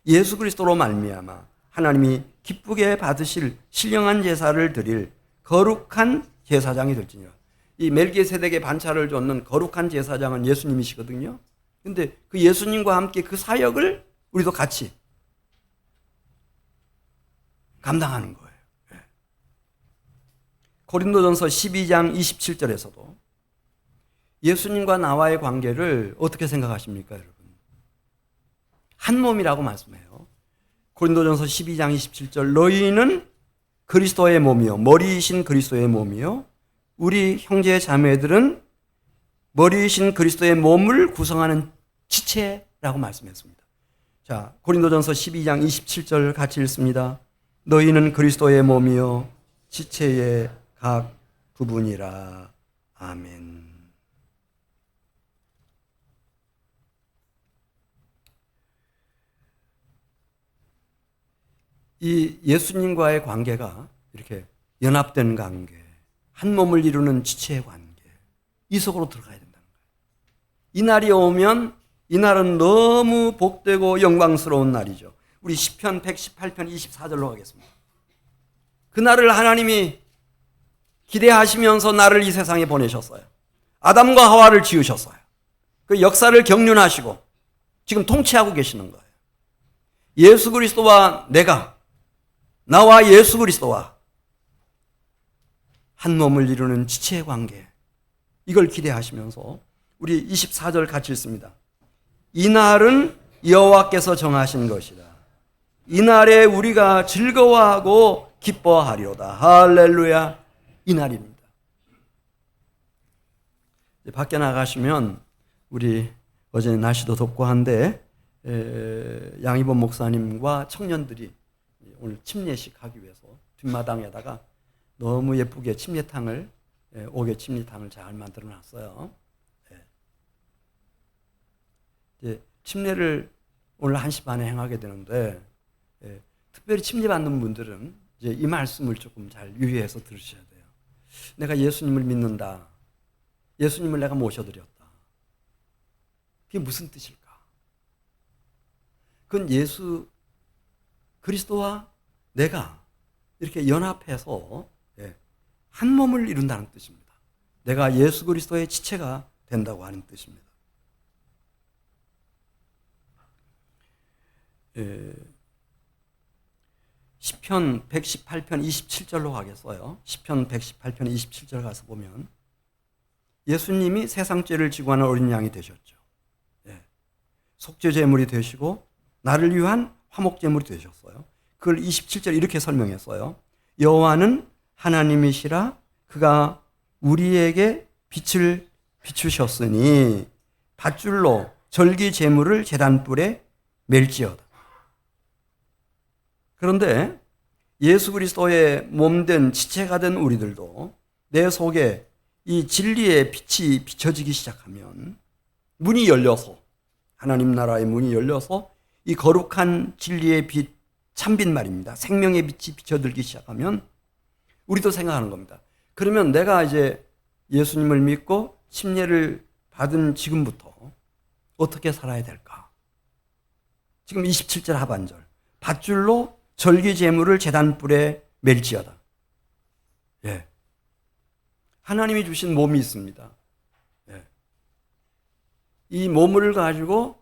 예수 그리스도로 말미암아 하나님이 기쁘게 받으실 신령한 제사를 드릴 거룩한 제사장이 될지니라. 이 멜기세덱의 반차를 줬는 거룩한 제사장은 예수님이시거든요. 근데 그 예수님과 함께 그 사역을 우리도 같이 감당하는 거예요. 고린도전서 12장 27절에서도 예수님과 나와의 관계를 어떻게 생각하십니까, 여러분? 한 몸이라고 말씀해요. 고린도전서 12장 27절 너희는 그리스도의 몸이요 머리이신 그리스도의 몸이요 우리 형제 자매들은 머리이신 그리스도의 몸을 구성하는 지체라고 말씀했습니다. 자, 고린도전서 12장 27절 같이 읽습니다. 너희는 그리스도의 몸이요 지체의 각 부분이라. 아멘. 이 예수님과의 관계가 이렇게 연합된 관계, 한 몸을 이루는 지체의 관계, 이 속으로 들어가야 된다는 거예요. 이 날이 오면 이 날은 너무 복되고 영광스러운 날이죠. 우리 시편 118편 24절로 가겠습니다. 그 날을 하나님이 기대하시면서 나를 이 세상에 보내셨어요. 아담과 하와를 지으셨어요. 그 역사를 경륜하시고 지금 통치하고 계시는 거예요. 예수 그리스도와 나와 예수 그리스도와 한 몸을 이루는 지체의 관계, 이걸 기대하시면서 우리 24절 같이 읽습니다. 이 날은 여호와께서 정하신 것이다. 이 날에 우리가 즐거워하고 기뻐하리로다. 할렐루야. 이 날입니다. 밖에 나가시면 우리 어제 날씨도 덥고 한데 양희범 목사님과 청년들이 오늘 침례식 하기 위해서 뒷마당에다가 너무 예쁘게 침례탕을, 옥외 침례탕을 잘 만들어 놨어요. 이제 침례를 오늘 1시 반에 행하게 되는데, 특별히 침례 받는 분들은 이제 이 말씀을 조금 잘 유의해서 들으셔야 돼요. 내가 예수님을 믿는다. 예수님을 내가 모셔드렸다. 그게 무슨 뜻일까? 그건 예수 그리스도와 내가 이렇게 연합해서 한 몸을 이룬다는 뜻입니다. 내가 예수 그리스도의 지체가 된다고 하는 뜻입니다. 시편 118편 27절로 가겠어요. 시편 118편 27절 가서 보면 예수님이 세상 죄를 지고 하는 어린 양이 되셨죠. 속죄 제물이 되시고 나를 위한 화목 제물이 되셨어요. 그걸 27절 이렇게 설명했어요. 여호와는 하나님이시라 그가 우리에게 빛을 비추셨으니 밧줄로 절기 제물을 제단불에 멜지어다. 그런데 예수 그리스도의 몸된 지체가 된 우리들도 내 속에 이 진리의 빛이 비춰지기 시작하면 문이 열려서, 하나님 나라의 문이 열려서 이 거룩한 진리의 빛, 참빛 말입니다. 생명의 빛이 비춰들기 시작하면 우리도 생각하는 겁니다. 그러면 내가 이제 예수님을 믿고 침례를 받은 지금부터 어떻게 살아야 될까? 지금 27절 하반절. 밧줄로 절기 제물을 제단불에 멜지어다. 하나님이 주신 몸이 있습니다. 이 몸을 가지고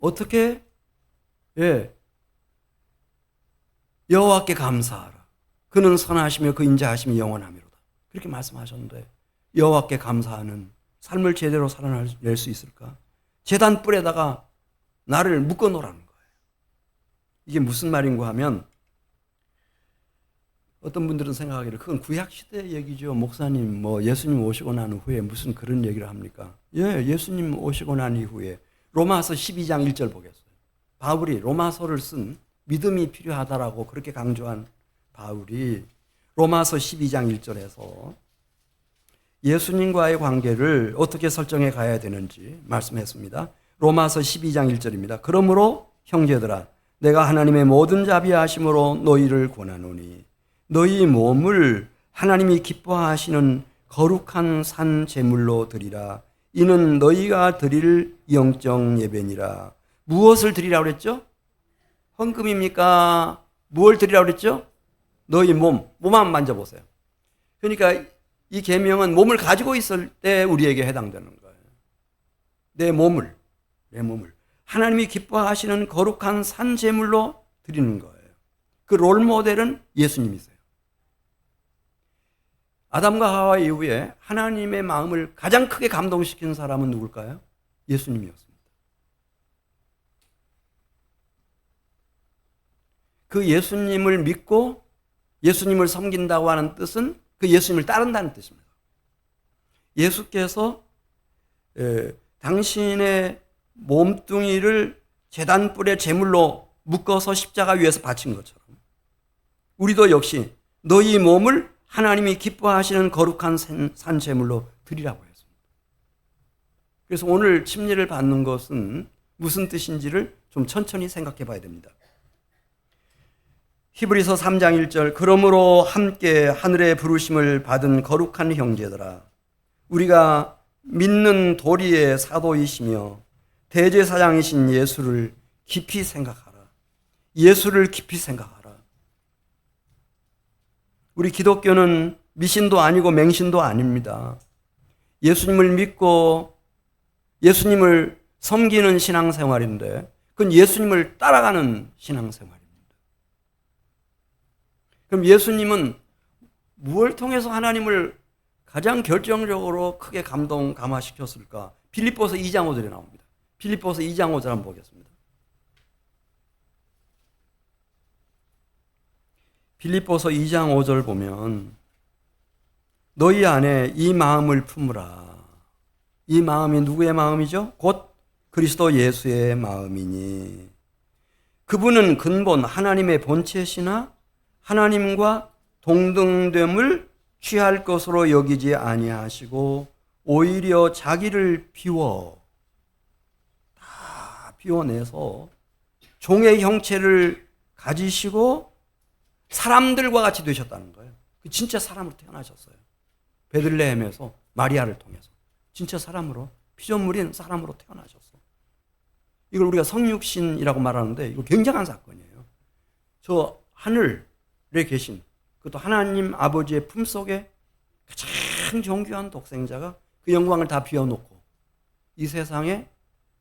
어떻게 여호와께 감사하라. 그는 선하시며 그 인자하심이 영원하미로다. 그렇게 말씀하셨는데 여호와께 감사하는 삶을 제대로 살아낼 수 있을까? 제단불에다가 나를 묶어 놓으라는 거예요. 이게 무슨 말인가 하면 어떤 분들은 생각하기를 그건 구약시대 얘기죠. 목사님 뭐 예수님 오시고 난 후에 무슨 그런 얘기를 합니까? 예수님 오시고 난 이후에 로마서 12장 1절 보겠어요. 바울이 로마서를 쓴 믿음이 필요하다라고 그렇게 강조한 바울이 로마서 12장 1절에서 예수님과의 관계를 어떻게 설정해 가야 되는지 말씀했습니다. 로마서 12장 1절입니다. 그러므로 형제들아 내가 하나님의 모든 자비하심으로 너희를 권하노니 너희 몸을 하나님이 기뻐하시는 거룩한 산 제물로 드리라. 이는 너희가 드릴 영적 예배니라. 무엇을 드리라고 그랬죠? 헌금입니까? 무엇을 드리라고 그랬죠? 너희 몸 한번 만져보세요. 그러니까 이 계명은 몸을 가지고 있을 때 우리에게 해당되는 거예요. 내 몸을 하나님이 기뻐하시는 거룩한 산 제물로 드리는 거예요. 그 롤 모델은 예수님이세요. 아담과 하와 이후에 하나님의 마음을 가장 크게 감동시킨 사람은 누굴까요? 예수님이었습니다. 그 예수님을 믿고 예수님을 섬긴다고 하는 뜻은 그 예수님을 따른다는 뜻입니다. 예수께서 당신의 몸뚱이를 제단불의 제물로 묶어서 십자가 위에서 바친 것처럼 우리도 역시 너희 몸을 하나님이 기뻐하시는 거룩한 산 제물로 드리라고 했습니다. 그래서 오늘 침례를 받는 것은 무슨 뜻인지를 좀 천천히 생각해 봐야 됩니다. 히브리서 3장 1절 그러므로 함께 하늘의 부르심을 받은 거룩한 형제들아 우리가 믿는 도리의 사도이시며 대제사장이신 예수를 깊이 생각하라. 예수를 깊이 생각하라. 우리 기독교는 미신도 아니고 맹신도 아닙니다. 예수님을 믿고 예수님을 섬기는 신앙생활인데 그건 예수님을 따라가는 신앙생활입니다. 그럼 예수님은 무엇을 통해서 하나님을 가장 결정적으로 크게 감화시켰을까? 빌립보서 2장 5절에 나옵니다. 빌립보서 2장 5절 한번 보겠습니다. 빌립보서 2장 5절 보면 너희 안에 이 마음을 품으라. 이 마음이 누구의 마음이죠? 곧 그리스도 예수의 마음이니 그분은 근본 하나님의 본체시나 하나님과 동등됨을 취할 것으로 여기지 아니하시고 오히려 자기를 다 비워내서 종의 형체를 가지시고 사람들과 같이 되셨다는 거예요. 진짜 사람으로 태어나셨어요. 베들레헴에서 마리아를 통해서 진짜 사람으로 피조물인 사람으로 태어나셨어. 이걸 우리가 성육신이라고 말하는데 이거 굉장한 사건이에요. 저 하늘에 계신 그것도 하나님 아버지의 품속에 가장 존귀한 독생자가 그 영광을 다 비워놓고 이 세상에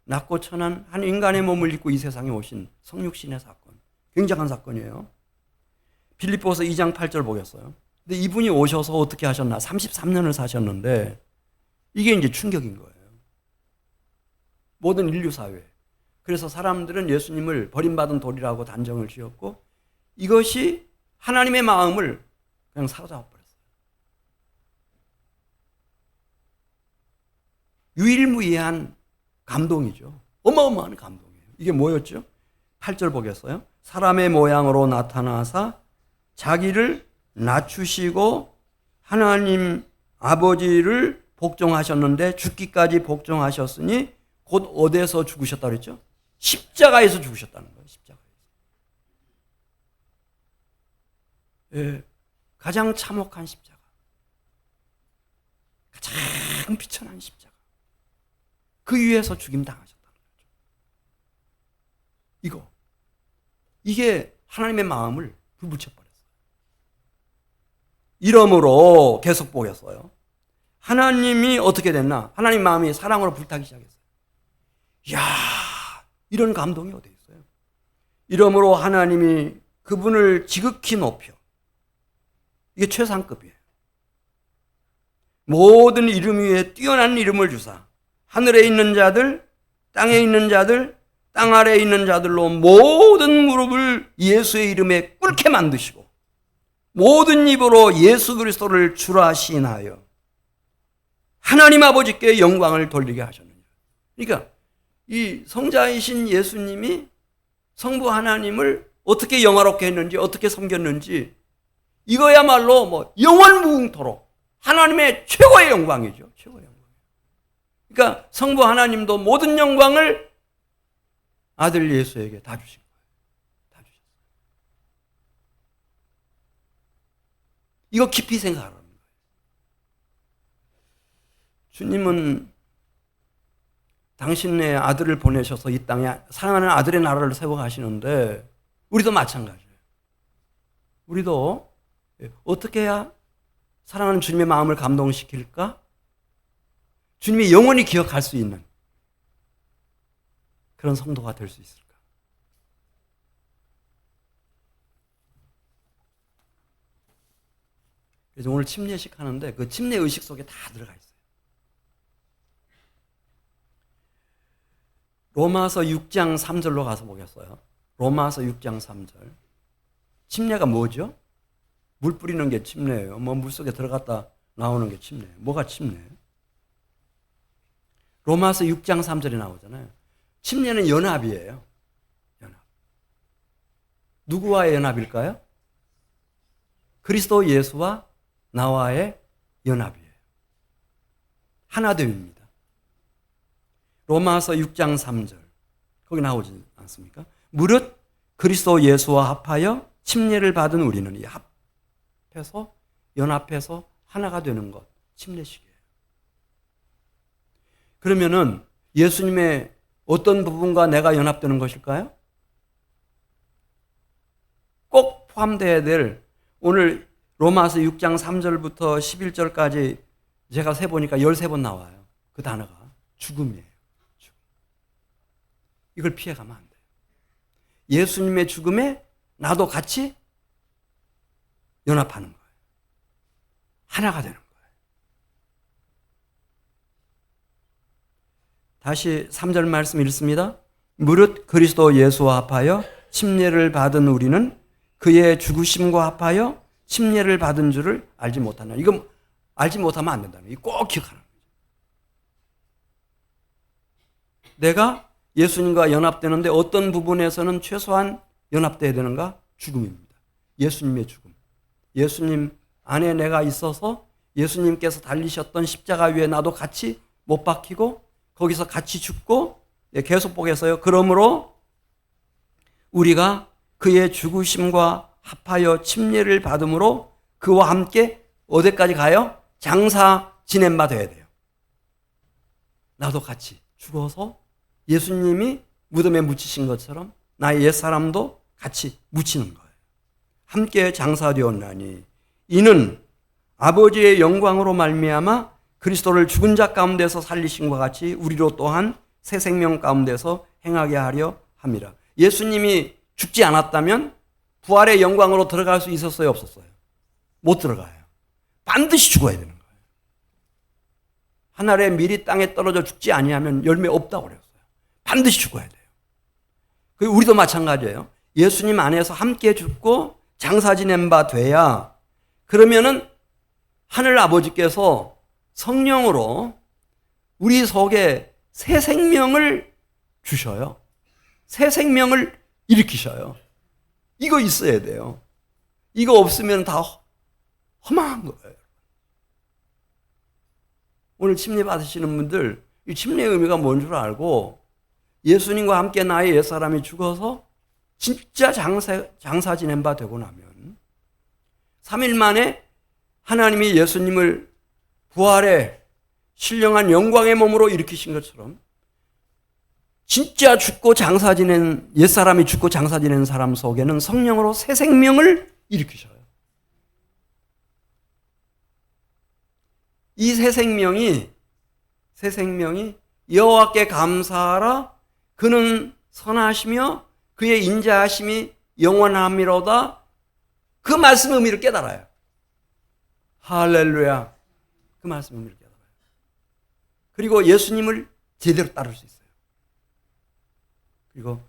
낮고 천한 한 인간의 몸을 입고 이 세상에 오신 성육신의 사건. 굉장한 사건이에요. 빌립보서 2장 8절 보겠어요. 근데 이분이 오셔서 어떻게 하셨나? 33년을 사셨는데 이게 이제 충격인 거예요. 모든 인류 사회. 그래서 사람들은 예수님을 버림받은 돌이라고 단정을 지었고 이것이 하나님의 마음을 그냥 사로잡아 버렸어요. 유일무이한 감동이죠. 어마어마한 감동이에요. 이게 뭐였죠? 8절 보겠어요? 사람의 모양으로 나타나사 자기를 낮추시고 하나님 아버지를 복종하셨는데 죽기까지 복종하셨으니 곧 어디에서 죽으셨다고 그랬죠? 십자가에서 죽으셨다는 거예요. 십자가에서. 예, 가장 참혹한 십자가. 가장 비천한 십자가. 그 위에서 죽임 당하셨다는 거죠. 이게 하나님의 마음을 불붙여버렸어요. 이러므로 계속 보겠어요. 하나님이 어떻게 됐나? 하나님 마음이 사랑으로 불타기 시작했어요. 이야, 이런 감동이 어디 있어요? 이러므로 하나님이 그분을 지극히 높여. 이게 최상급이에요. 모든 이름 위에 뛰어난 이름을 주사 하늘에 있는 자들, 땅에 있는 자들, 땅 아래에 있는 자들로 모든 무릎을 예수의 이름에 꿇게 만드시고 모든 입으로 예수 그리스도를 주라 시인하여 하나님 아버지께 영광을 돌리게 하셨느냐. 그러니까 이 성자이신 예수님이 성부 하나님을 어떻게 영화롭게 했는지, 어떻게 섬겼는지, 이거야말로 뭐 영원무궁토록 하나님의 최고의 영광이죠. 최고의 영광. 그러니까 성부 하나님도 모든 영광을 아들 예수에게 다 주신 거예요. 다 주셨어요. 이거 깊이 생각하라는 거예요. 주님은 당신의 아들을 보내셔서 이 땅에 사랑하는 아들의 나라를 세워가시는데 우리도 마찬가지예요. 우리도 어떻게 해야 사랑하는 주님의 마음을 감동시킬까? 주님이 영원히 기억할 수 있는 그런 성도가 될 수 있을까? 그래서 오늘 침례식 하는데 그 침례 의식 속에 다 들어가 있어요. 로마서 6장 3절로 가서 보겠어요. 로마서 6장 3절. 침례가 뭐죠? 물 뿌리는 게 침례예요. 뭐 물속에 들어갔다 나오는 게 침례예요. 뭐가 침례예요? 로마서 6장 3절에 나오잖아요. 침례는 연합이에요. 연합. 누구와의 연합일까요? 그리스도 예수와 나와의 연합이에요. 하나됨입니다. 로마서 6장 3절. 거기 나오지 않습니까? 무릇 그리스도 예수와 합하여 침례를 받은 우리는 이 합해서 연합해서 하나가 되는 것, 침례식이에요. 그러면은 예수님의 어떤 부분과 내가 연합되는 것일까요? 꼭 포함되어야 될 오늘 로마서 6장 3절부터 11절까지 제가 세보니까 13번 나와요. 그 단어가 죽음이에요. 죽음. 이걸 피해가면 안 돼요. 예수님의 죽음에 나도 같이 연합하는 거예요. 하나가 되는 거예요. 다시 3절 말씀 읽습니다. 무릇 그리스도 예수와 합하여 침례를 받은 우리는 그의 죽으심과 합하여 침례를 받은 줄을 알지 못하나. 이거 알지 못하면 안 된다는 거예요. 꼭 기억하는 거죠. 내가 예수님과 연합되는데 어떤 부분에서는 최소한 연합돼야 되는가? 죽음입니다. 예수님의 죽음. 예수님 안에 내가 있어서 예수님께서 달리셨던 십자가 위에 나도 같이 못 박히고 거기서 같이 죽고, 계속 보겠어요. 그러므로 우리가 그의 죽으심과 합하여 침례를 받음으로 그와 함께 어디까지 가요? 장사 지낸 바 돼야 돼요. 나도 같이 죽어서 예수님이 무덤에 묻히신 것처럼 나의 옛사람도 같이 묻히는 거예요. 함께 장사되었나니 이는 아버지의 영광으로 말미암아 그리스도를 죽은 자 가운데서 살리신 것 같이 우리로 또한 새 생명 가운데서 행하게 하려 함이라. 예수님이 죽지 않았다면 부활의 영광으로 들어갈 수 있었어요, 없었어요? 못 들어가요. 반드시 죽어야 되는 거예요. 하늘의 밀이 땅에 떨어져 죽지 아니하면 열매 없다고 그랬어요. 반드시 죽어야 돼요. 우리도 마찬가지예요. 예수님 안에서 함께 죽고 장사 지낸 바 돼야, 그러면은 하늘 아버지께서 성령으로 우리 속에 새 생명을 주셔요. 새 생명을 일으키셔요. 이거 있어야 돼요. 이거 없으면 다 허망한 거예요. 오늘 침례 받으시는 분들 이 침례의 의미가 뭔 줄 알고 예수님과 함께 나의 옛사람이 죽어서 진짜 장사 지낸 바 되고 나면 3일 만에 하나님이 예수님을 부활의 신령한 영광의 몸으로 일으키신 것처럼 진짜 죽고 장사 지낸 옛사람이 죽고 장사 지낸 사람 속에는 성령으로 새 생명을 일으키셔요. 이 새 생명이 여호와께 감사하라 그는 선하시며 그의 인자하심이 영원함이로다. 그 말씀 의미를 깨달아요. 할렐루야. 그 말씀 의미를 깨달아요. 그리고 예수님을 제대로 따를 수 있어요. 그리고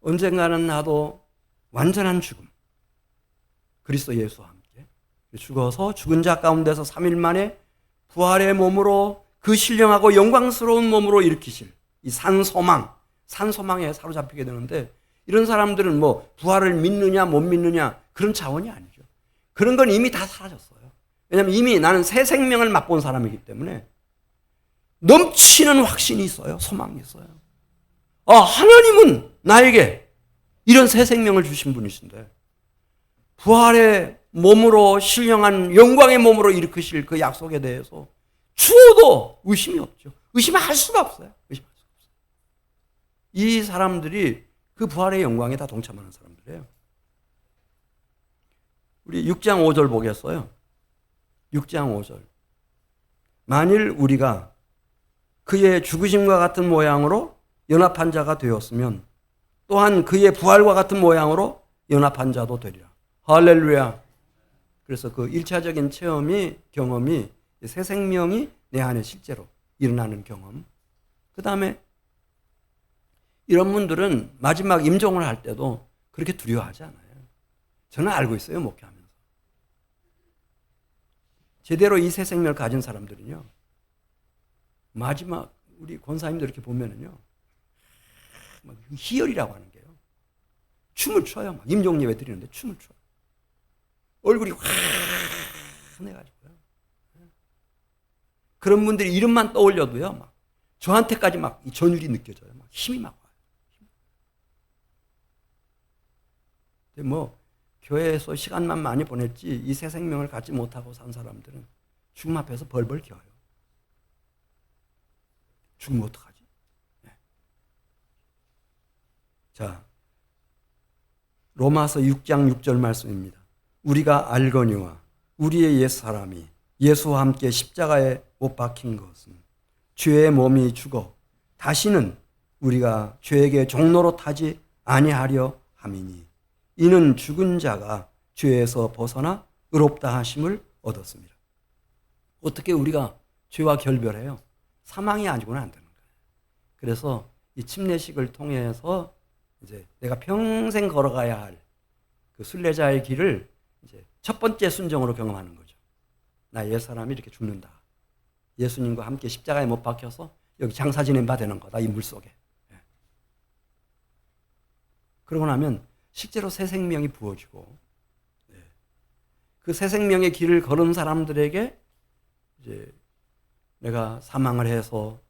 언젠가는 나도 완전한 죽음, 그리스도 예수와 함께 죽어서 죽은 자 가운데서 3일 만에 부활의 몸으로 그 신령하고 영광스러운 몸으로 일으키실 이 산소망에 사로잡히게 되는데, 이런 사람들은 뭐 부활을 믿느냐 못 믿느냐 그런 차원이 아니죠. 그런 건 이미 다 사라졌어요. 왜냐하면 이미 나는 새 생명을 맛본 사람이기 때문에 넘치는 확신이 있어요. 소망이 있어요. 하나님은 나에게 이런 새 생명을 주신 분이신데 부활의 몸으로 신령한 영광의 몸으로 일으키실 그 약속에 대해서 추워도 의심이 없죠. 의심할 수가 없어요. 의심할 수가 없어요. 이 사람들이 그 부활의 영광에 다 동참하는 사람들이에요. 우리 6장 5절 보겠어요. 6장 5절. 만일 우리가 그의 죽으심과 같은 모양으로 연합한 자가 되었으면 또한 그의 부활과 같은 모양으로 연합한 자도 되리라. 할렐루야. 그래서 그 1차적인 경험이 새 생명이 내 안에 실제로 일어나는 경험. 그 다음에 이런 분들은 마지막 임종을 할 때도 그렇게 두려워하지 않아요. 저는 알고 있어요, 목회하면서. 제대로 이 새 생명을 가진 사람들은요, 마지막 우리 권사님들 이렇게 보면은요, 막 희열이라고 하는 게요. 춤을 춰요. 막 임종 예배 드리는데 춤을 춰요. 얼굴이 환해가지고요. 그런 분들이 이름만 떠올려도요, 막 저한테까지 막 이 전율이 느껴져요. 막 힘이 막 와요. 근데 뭐 교회에서 시간만 많이 보냈지 이 새 생명을 갖지 못하고 산 사람들은 죽음 앞에서 벌벌 기어요. 죽으면 어떡하지? 네. 자, 로마서 6장 6절 말씀입니다. 우리가 알거니와 우리의 옛사람이 예수와 함께 십자가에 못 박힌 것은 죄의 몸이 죽어 다시는 우리가 죄에게 종로로 타지 아니하려 함이니 이는 죽은 자가 죄에서 벗어나 의롭다 하심을 얻었습니다. 어떻게 우리가 죄와 결별해요? 사망이 아니고는 안 되는 거예요. 그래서 이 침례식을 통해서 이제 내가 평생 걸어가야 할 그 순례자의 길을 이제 첫 번째 순정으로 경험하는 거죠. 나 옛사람이 이렇게 죽는다. 예수님과 함께 십자가에 못 박혀서 여기 장사 지낸 바 되는 거다. 이 물속에. 그러고 나면 실제로 새 생명이 부어지고 그 새 생명의 길을 걸은 사람들에게 이제 내가 사망을 해서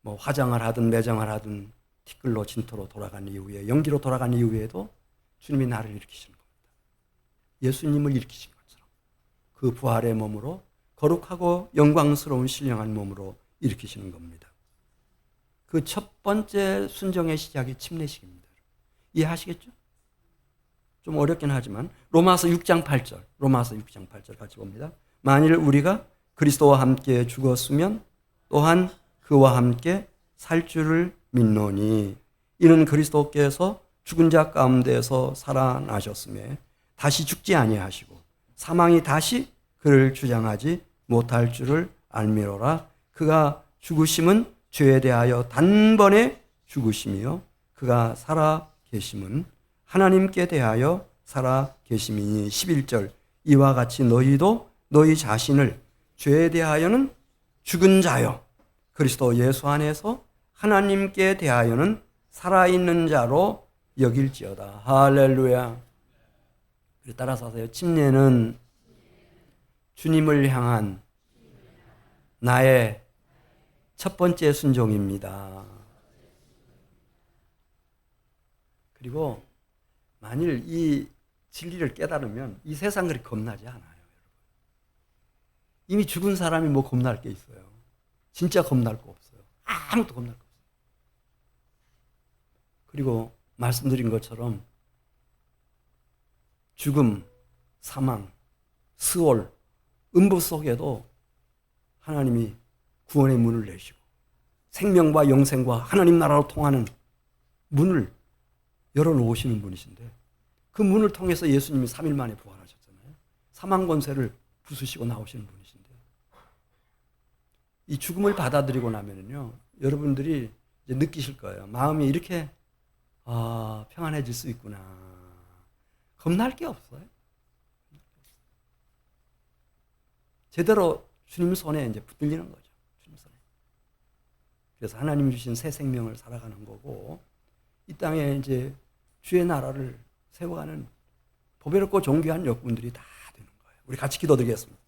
뭐 화장을 하든 매장을 하든 티끌로 진토로 돌아간 이후에 연기로 돌아간 이후에도 주님이 나를 일으키시는 겁니다. 예수님을 일으키신 것처럼 그 부활의 몸으로 거룩하고 영광스러운 신령한 몸으로 일으키시는 겁니다. 그 첫 번째 순정의 시작이 침례식입니다. 이해하시겠죠? 좀 어렵긴 하지만 로마서 6장 8절 같이 봅니다. 만일 우리가 그리스도와 함께 죽었으면 또한 그와 함께 살 줄을 믿노니 이는 그리스도께서 죽은 자 가운데서 살아나셨음에 다시 죽지 아니하시고 사망이 다시 그를 주장하지 못할 줄을 알미로라. 그가 죽으심은 죄에 대하여 단번에 죽으심이요 그가 살아 계심은 하나님께 대하여 살아 계심이니 11절 이와 같이 너희도 너희 자신을 죄에 대하여는 죽은 자요 그리스도 예수 안에서 하나님께 대하여는 살아있는 자로 여길지어다. 할렐루야. 따라서 하세요. 침례는 주님을 향한 나의 첫 번째 순종입니다. 그리고 만일 이 진리를 깨달으면 이 세상 그리 겁나지 않아요. 이미 죽은 사람이 뭐 겁날 게 있어요. 진짜 겁날 거 없어요. 아무것도 겁날 거 없어요. 그리고 말씀드린 것처럼 죽음, 사망, 스월, 음부 속에도 하나님이 구원의 문을 내시고 생명과 영생과 하나님 나라로 통하는 문을 열어놓으시는 분이신데 그 문을 통해서 예수님이 3일 만에 부활하셨잖아요. 사망 권세를 부수시고 나오시는 분이신데 이 죽음을 받아들이고 나면은요 여러분들이 이제 느끼실 거예요. 마음이 이렇게 평안해질 수 있구나. 겁날 게 없어요. 제대로 주님 손에 이제 붙들리는 거죠. 주님 손에. 그래서 하나님이 주신 새 생명을 살아가는 거고 이 땅에 이제 주의 나라를 세워가는 보배롭고 존귀한 역군들이 다 되는 거예요. 우리 같이 기도드리겠습니다.